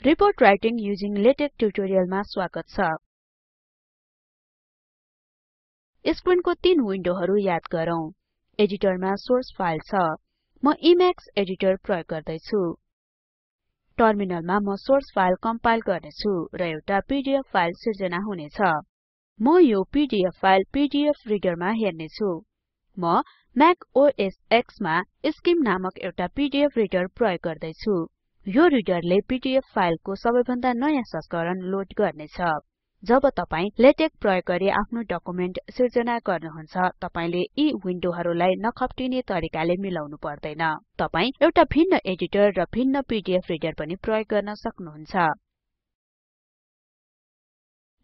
Report writing using LaTeX ट्युटोरियलमा स्वागत छ। स्क्रिनको 3 विन्डोहरु याद गरौँ। एडिटरमा सोर्स फाइल छ। म इमेक्स एडिटर प्रयोग गर्दै छु। टर्मिनलमा म सोर्स फाइल कम्पाइल गर्ने छु र एउटा पीडीएफ फाइल सिर्जना हुनेछ। म यो पीडीएफ फाइल पीडीएफ रिडरमा हेर्ने छु। म म्याक ओएस एक्स मा स्किम नामक एउटा पीडीएफ रिडर प्रयोग गर्दै छु। यो रिडरले पीडीएफ फाइलको सबैभन्दा नयाँ संस्करण लोड गर्नेछ। जब तपाई लेटेक प्रयोग गरी आफ्नो डकुमेन्ट सिर्जना गर्नुहुन्छ, तपाईले यी विन्डोहरुलाई नखप्टिने तरिकाले मिलाउनु पर्दैन। तपाई एउटा भिन्न एडिटर र भिन्न पीडीएफ रिडर पनि प्रयोग गर्न सक्नुहुन्छ।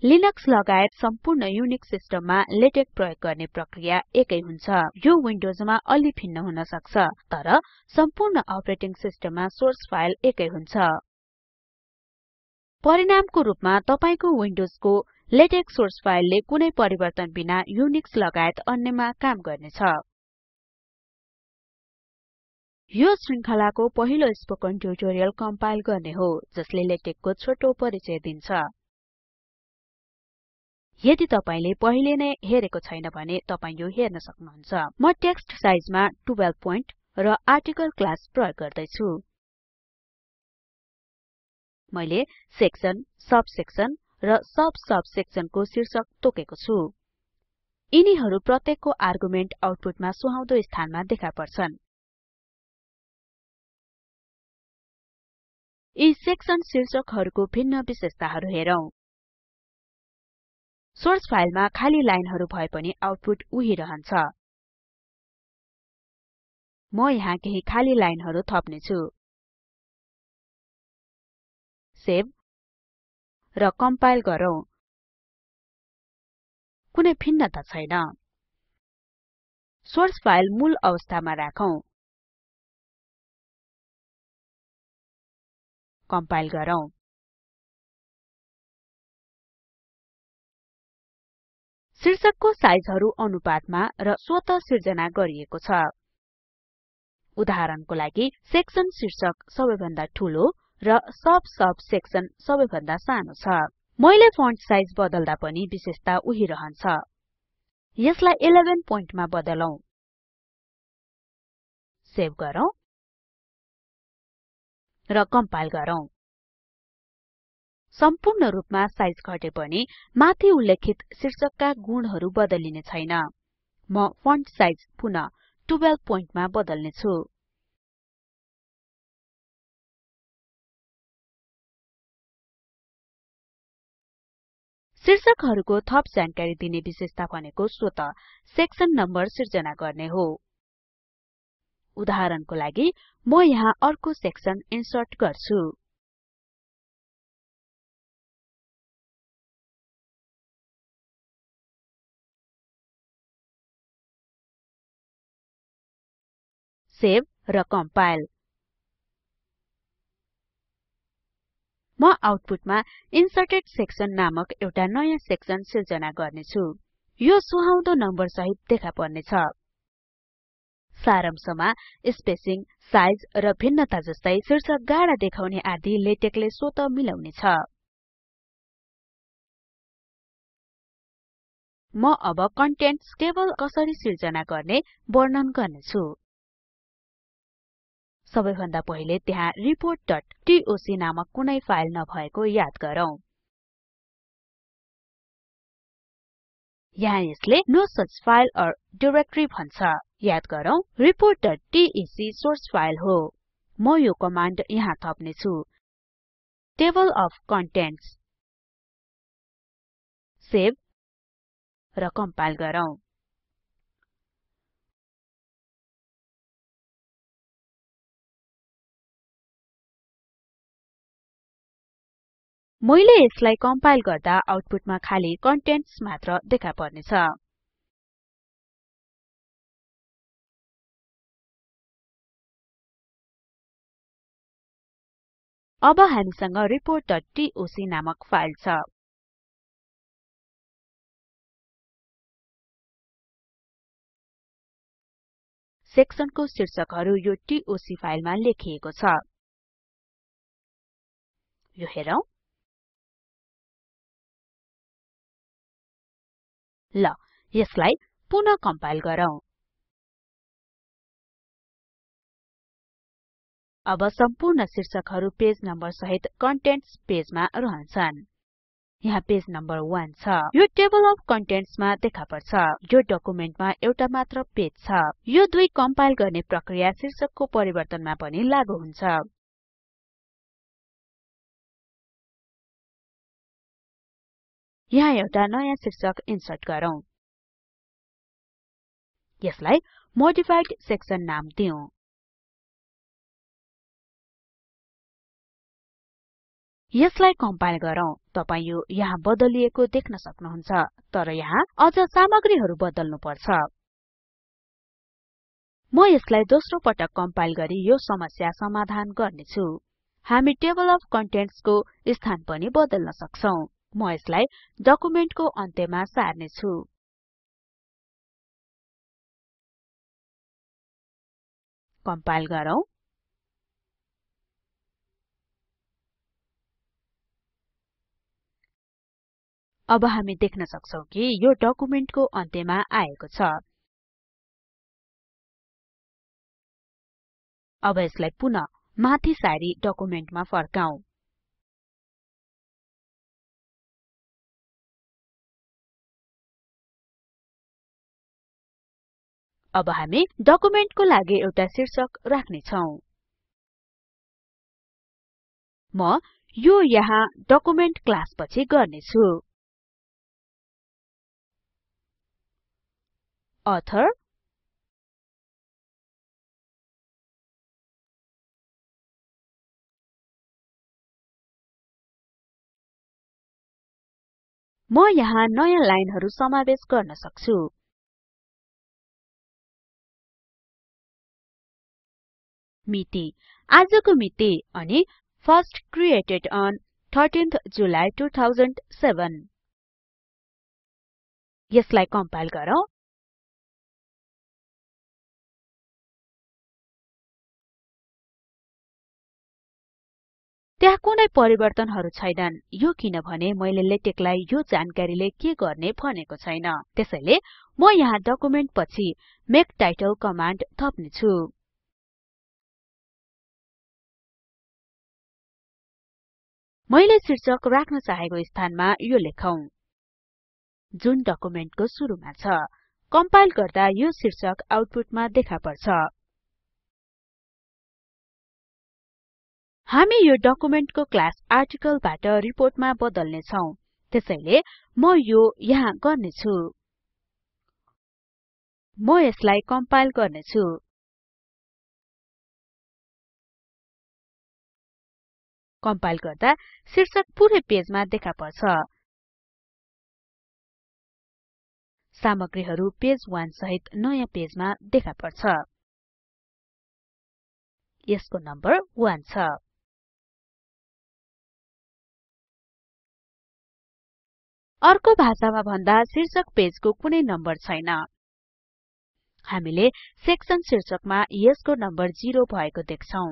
लिनक्स लगायत सम्पूर्ण युनिक्स सिस्टममा लेटेक प्रयोग गर्ने प्रक्रिया एकै हुन्छ। यो विन्डोजमा अलि भिन्न हुन सक्छ, तर सम्पूर्ण अपरेटिङ सिस्टममा सोर्स फाइल एकै हुन्छ। परिणामको रूपमा तपाईको विन्डोजको लेटेक सोर्स फाइलले कुनै परिवर्तन बिना युनिक्स लगायत अन्यमा काम गर्नेछ। यो श्रृंखलाको पहिलो स्पोकन ट्युटोरियल कम्पाइल गर्ने हो, जसले लेटेकको छोटो परिचय दिन्छ। यदि तपाईले पहिले नै हेरेको छैन भने तपाई यो हेर्न सक्नुहुन्छ। म टेक्स्ट साइजमा 12 पोइन्ट र आर्टिकल क्लास प्रयोग गर्दै छु। मैले सेक्सन, सबसेक्सन र सबसब-सेक्सनको शीर्षक तोकेको छु। यिनीहरु प्रत्येकको आर्गुमेन्ट आउटपुटमा सुहाउँदो स्थानमा देखा पर्छन्। यी सेक्सन शीर्षकहरुको भिन्न विशेषताहरु हेरौं। सोर्स फाइलमा खाली लाइनहरु भए पनि आउटपुट उही रहन्छ। म यहाँ केही खाली लाइनहरु थप्ने छु। सेभ र कम्पाइल गरौँ। कुनै भिन्नता छैन। सोर्स फाइल मूल अवस्थामा राखौं। कम्पाइल गरौँ। शीर्षकको साइजहरु अनुपातमा र स्वतः सिर्जना गरिएको छ। उदाहरणको लागि सेक्सन शीर्षक सबैभन्दा ठूलो र सब-सेक्सन सबैभन्दा सानो छ। मैले फन्ट साइज बदल्दा पनि विशेषता उही रहन्छ। यसलाई 11 पोइन्टमा बदलौं। सेभ गरौँ र कम्पाइल गरौँ। सम्पूर्ण रूपमा साइज घटे पनि माथि उल्लेखित शीर्षकका गुणहरु बदलिने छैन। म फन्ट साइज पुनः 12 पोइन्टमा बदल्ने छु। शीर्षकहरुको थप जानकारी दिने विशेषता भनेको स्वतः सेक्सन नम्बर सिर्जना गर्ने हो। उदाहरणको लागि म यहाँ अर्को सेक्सन इन्सर्ट गर्छु। सेभ र कम्पाइल। म आउटपुटमा इन्सर्टेड सेक्सन नामक एउटा नयाँ सेक्सन सिर्जना गर्ने छु। यो सुहाउँदो नम्बर सहित देखा पर्नेछ। सारांशमा स्पेसिङ, साइज र भिन्नता जस्तै शीर्षक गाढा देखाउने आदि लेटेकले स्वतः मिलाउने छ। म अब कन्टेन्ट्स टेबल कसरी सिर्जना गर्ने वर्णन गर्ने छु। सबैभन्दा पहिले त्यहाँ report.toc नामक कुनै फाइल नभएको याद गरौँ। यहाँ यसले no such file or directory भन्छ। याद गरौँ, report.tec सोर्स फाइल हो। म यो कमान्ड यहाँ थप्ने छु। Table of contents. सेभ र कम्पाइल गरौँ। मैले यसलाई कम्पाइल गर्दा आउटपुटमा खाली कन्टेन्ट्स मात्र देखा पर्नेछ। अब हामीसँग report.toc नामक फाइल छ। सेक्सनको शीर्षकहरु यो टोक फाइलमा लेखिएको छ। यो हेरौं। ल यसलाई पुनः कम्पाइल गरौँ। अब सम्पूर्ण शीर्षकहरु पेज नम्बर सहित कन्टेन्ट्स पेजमा रहन्छन्। यहाँ पेज नम्बर 1 छ। यो टेबल अफ कन्टेन्ट्स मा देखा पर्छ। यो डकुमेन्टमा एउटा मात्र पेज छ। यो दुई कम्पाइल गर्ने प्रक्रिया शीर्षकको परिवर्तनमा पनि लागू हुन्छ। यहाँ एउटा नयाँ शीर्षक इन्सर्ट गरौँ। यसलाई मोडिफाइड सेक्सन नाम दिउँ। यसलाई कम्पाइल गरौँ। तपाई यो यहाँ बदलिएको देख्न सक्नुहुन्छ, तर यहाँ अझ सामग्रीहरु बदल्नु पर्छ। म यसलाई दोस्रो पटक कम्पाइल गरी यो समस्या समाधान गर्नेछु। हामी टेबल अफ कन्टेन्ट्स को स्थान पनि बदल्न सक्छौं। म यसलाई डकुमेन्टको अन्त्यमा सार्नेछु। कम्पाइल गरौँ। अब हामी देख्न सक्छौं कि यो डकुमेन्टको अन्त्यमा आएको छ। अब यसलाई पुनः माथि सारी डकुमेन्टमा फर्काऊ। अब हामी डकुमेन्टको लागि एउटा शीर्षक राख्ने छौं। म यो यहाँ डकुमेन्ट क्लास पछि गर्नेछु। अथर म यहाँ नयाँ लाइनहरु समावेश गर्न सक्छु। मिति आजको मिति अनि फर्स्ट क्रिएटेड अन 13th जुलाई 2007। यसलाई कम्पाइल गरौँ। त्यहाँ कुनै परिवर्तनहरु छैनन्। यो किनभने मैले लेटेक्सलाई यो जानकारीले के गर्ने भनेको छैन। त्यसैले म यहाँ डकुमेन्ट पछि मेक टाइटल कमान्ड थप्नेछु। मैले शीर्षक राख्न चाहेको स्थानमा यो लेखौं, जुन डकुमेन्टको सुरुमा छ। कम्पाइल गर्दा यो शीर्षक आउटपुटमा देखा पर्छ। हामी यो डकुमेन्टको क्लास आर्टिकलबाट रिपोर्टमा बदल्ने छौं। त्यसैले म यो यहाँ गर्नेछु। म यसलाई कम्पाइल गर्नेछु। कम्पाइल गर्दा शीर्षक पुरै पेजमा देखा पर्छ। सामग्रीहरु पेज 1 सहित नयाँ पेजमा देखा पर्छ। यसको नम्बर 1 छ। अर्को भाषामा भन्दा शीर्षक पेजको कुनै नम्बर छैन। हामीले सेक्सन शीर्षकमा यसको नम्बर 0 भएको देख्छौं।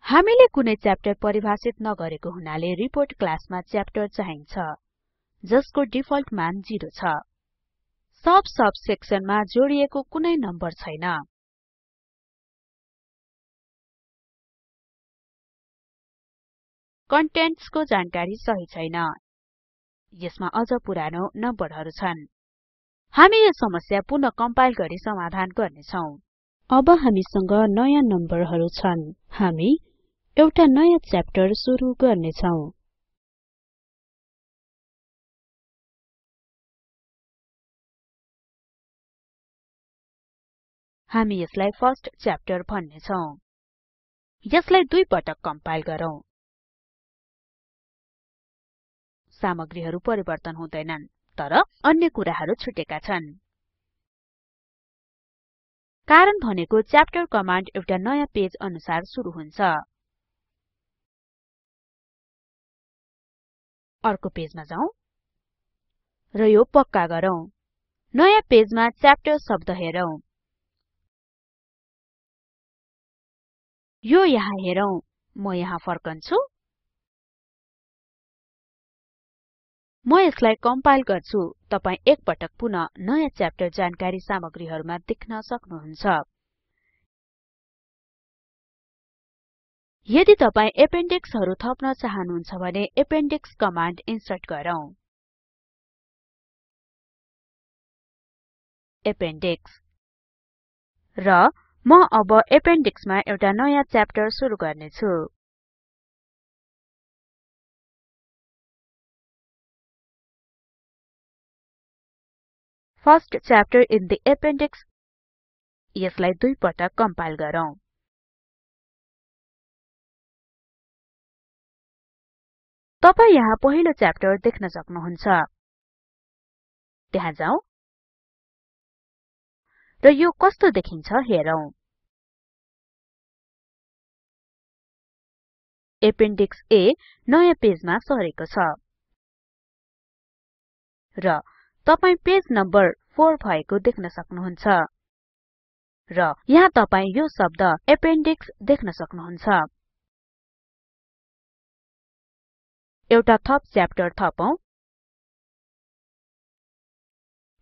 हामीले कुनै च्याप्टर परिभाषित नगरेको हुनाले रिपोर्ट क्लासमा च्याप्टर चाहिन्छ, जसको डिफल्ट मान 0 छ। सब सेक्सनमा जोडिएको कुनै नम्बर छैन। कन्टेन्ट्सको जानकारी सही छैन। यसमा अझ पुरानो नम्बरहरु छन्। हामी यो समस्या पुनः कम्पाइल गरी समाधान गर्नेछौं। अब हामीसँग नयाँ नम्बरहरु छन्। हामी एउटा नयाँ च्याप्टर सुरु गर्नेछौं। हामी यसलाई फर्स्ट च्याप्टर भन्नेछौं। यसलाई दुई पटक कम्पाइल गरौँ। सामग्रीहरु परिवर्तन हुँदैनन्, तर अन्य कुराहरु छुटेका छन्। कारण भनेको च्याप्टर कमान्ड एउटा नयाँ पेज अनुसार सुरु हुन्छ। अर्को पेजमा जाउँ र यो पक्का गरौँ। नयाँ पेजमा च्याप्टर शब्द हेरौं। यो यहाँ हेरौं। म यहाँ फर्कन्छु। म यसलाई कम्पाइल गर्छु। तपाई एक पटक पुनः नयाँ च्याप्टर जानकारी सामग्रीहरुमा देख्न सक्नुहुन्छ। यदि तपाई एपेन्डिक्सहरु थप्न चाहनुहुन्छ भने एपेन्डिक्स कमान्ड इन्सर्ट गरौँ। एपेन्डिक्स र म अब एपेन्डिक्समा एउटा नयाँ च्याप्टर सुरु गर्नेछु। First chapter in the appendix. यसलाई दुई पटक कम्पाइल गरौँ। तपाई यहाँ पहिलो च्याप्टर देख्न सक्नुहुन्छ। त्यहाँ जाउँ र यो कस्तो देखिन्छ हेरौं। एपेन्डिक्स A नयाँ पेजमा सरेको छ र तपाई पेज नम्बर 4 भएको देख्न सक्नुहुन्छ र यहाँ तपाई यो शब्द एपेन्डिक्स देख्न सक्नुहुन्छ। एउटा थप च्याप्टर थपौं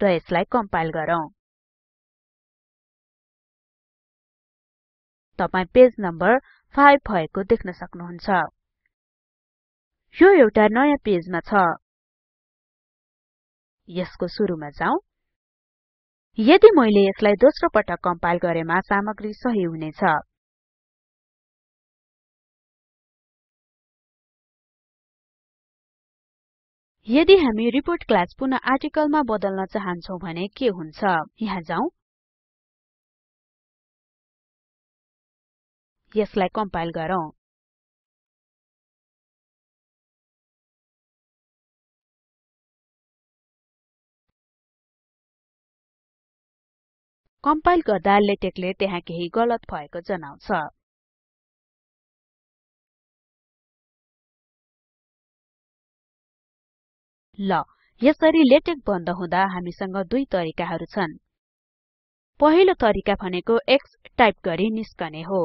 र यसलाई कम्पाइल गरौँ। तपाई पेज नम्बर 5 भएको देख्न सक्नुहुन्छ। यो एउटा नयाँ पेजमा छ। यसको सुरुमा जाउँ। यदि मैले यसलाई दोस्रो पटक कम्पाइल गरेमा सामग्री सही हुनेछ। यदि हामी रिपोर्ट क्लास पुनः आर्टिकलमा बदल्न चाहन्छौं भने के हुन्छ? यहाँ जाउँ। यसलाई कम्पाइल गरौँ। कम्पाइल गर्दा लेटेकले त्यहाँ केही गलत भएको जनाउँछ। ल यसरी लेटेक बन्द हुँदा हामीसँग दुई तरिकाहरु छन्। पहिलो तरिका भनेको X टाइप गरी निस्कने हो।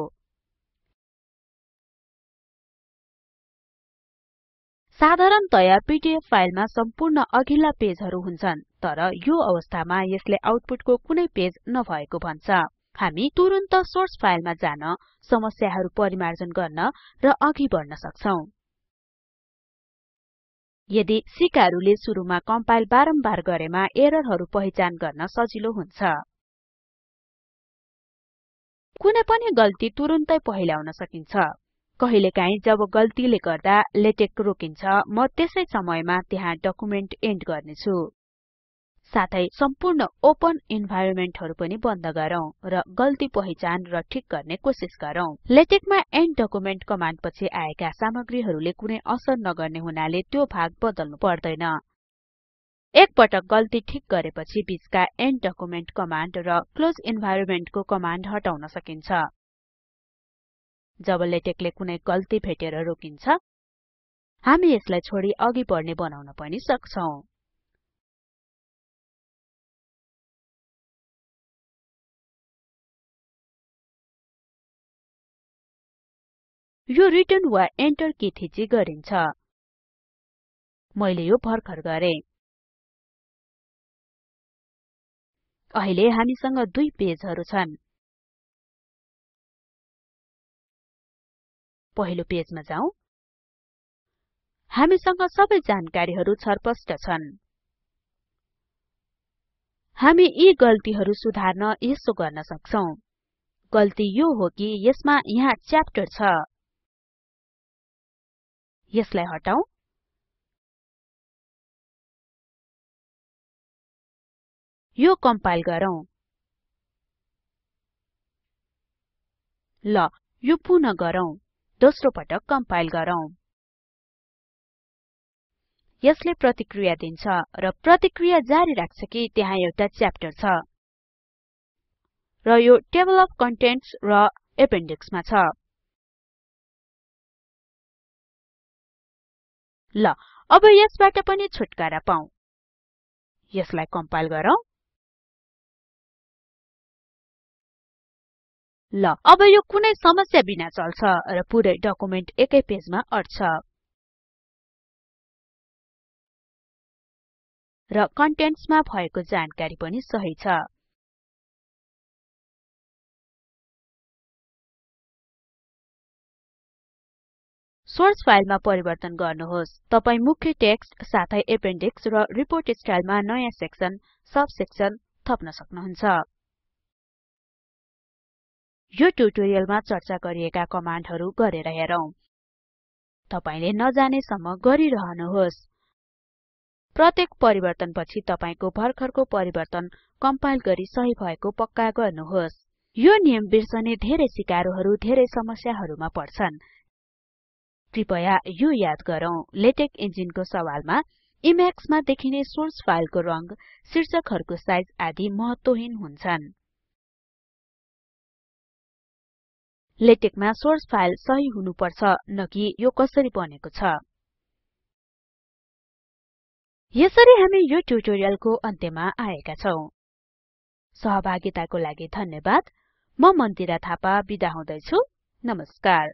साधारणतया पीडीएफ फाइलमा सम्पूर्ण अघिल्ला पेजहरु हुन्छन्, तर यो अवस्थामा यसले आउटपुटको कुनै पेज नभएको भन्छ। हामी तुरुन्त सोर्स फाइलमा जान, समस्याहरु परिमार्जन गर्न र अघि बढ्न सक्छौं। यदि सिकारुले सुरुमा कम्पाइल बारम्बार गरेमा एररहरु पहिचान गर्न सजिलो हुन्छ। कुनै पनि गल्ती तुरुन्तै पहिल्याउन सकिन्छ। कहिलेकाहीँ जब गल्तीले गर्दा लेटेक रोकिन्छ, म त्यसै समयमा त्यहाँ डकुमेन्ट एन्ड गर्नेछु। साथै सम्पूर्ण ओपन इन्भाइरोमेन्टहरु पनि बन्द गरौँ र गल्ती पहिचान र ठिक गर्ने कोसिस गरौँ। लेटेकमा एन्ड डकुमेन्ट कमान्ड पछि आएका सामग्रीहरुले कुनै असर नगर्ने हुनाले त्यो भाग बदल्नु पर्दैन। एक पटक गल्ती ठिक गरेपछि बीचका एन्ड डकुमेन्ट कमान्ड र क्लोज इन्भाइरोमेन्टको कमान्ड हटाउन सकिन्छ। जब लेटेकले कुनै गल्ती भेटेर रोकिन्छ, हामी यसलाई छोडी अघि बढ्ने बनाउन पनि सक्छौं। यो रिटर्न वा एन्टर की थिची गरिन्छ। मैले यो भर्खर गरे। अहिले हामीसँग दुई पेजहरु छन्। पहिलो पेजमा जाउँ। हामीसँग सबै जानकारीहरु छरपष्ट छन्। हामी यी गल्तीहरु सुधार्न यसो गर्न सक्छौं। गल्ती यो हो कि यसमा यहाँ च्याप्टर छ। यसलाई हटाऊ। यो कम्पाइल गरौँ। ल यो पुनः गरौँ। दोस्रो पटक कम्पाइल गरौँ। यसले प्रतिक्रिया दिन्छ र प्रतिक्रिया जारी राख्छ कि त्यहाँ एउटा च्याप्टर छ र यो टेबल अफ कन्टेन्ट्स र एपेन्डिक्समा छ। ल अब यसबाट पनि छुटकारा पाऊ। यसलाई कम्पाइल गरौँ। ल अब यो कुनै समस्या बिना चल्छ र पुरै डकुमेन्ट एकै पेजमा अट्छ र कन्टेन्ट्समा भएको जानकारी पनि सही छ सोर्स फाइलमा परिवर्तन गर्नुहोस् तपाई मुख्य टेक्स्ट साथै एपेन्डिक्स र रिपोर्ट स्टाइलमा नयाँ सेक्सन सब सेक्सन थप्न सक्नुहुन्छ यो ट्युटोरियलमा चर्चा गरिएका कमान्डहरु गरेर हेरौं तपाईले नजानेसम्म गरिरहनुहोस् प्रत्येक परिवर्तनपछि तपाईको भर्खरको परिवर्तन कम्पाइल गरी सही भएको पक्का गर्नुहोस् यो नियम बिर्सने धेरै सिकारुहरु धेरै समस्याहरुमा पर्छन् कृपया यो याद गरौँ लेटेक इन्जिनको सवालमा इमेक्स मा देखिने सोर्स फाइलको रंग शीर्षकहरुको साइज आदि महत्वहीन हुन्छन् लेटेकमा सोर्स फाइल सही हुनुपर्छ न कि यो कसरी बनेको छ यसरी हामी यो ट्युटोरियलको अन्त्यमा आएका छौं सहभागिताको लागि धन्यवाद म मन्दिरा थापा बिदा हुदैछु नमस्कार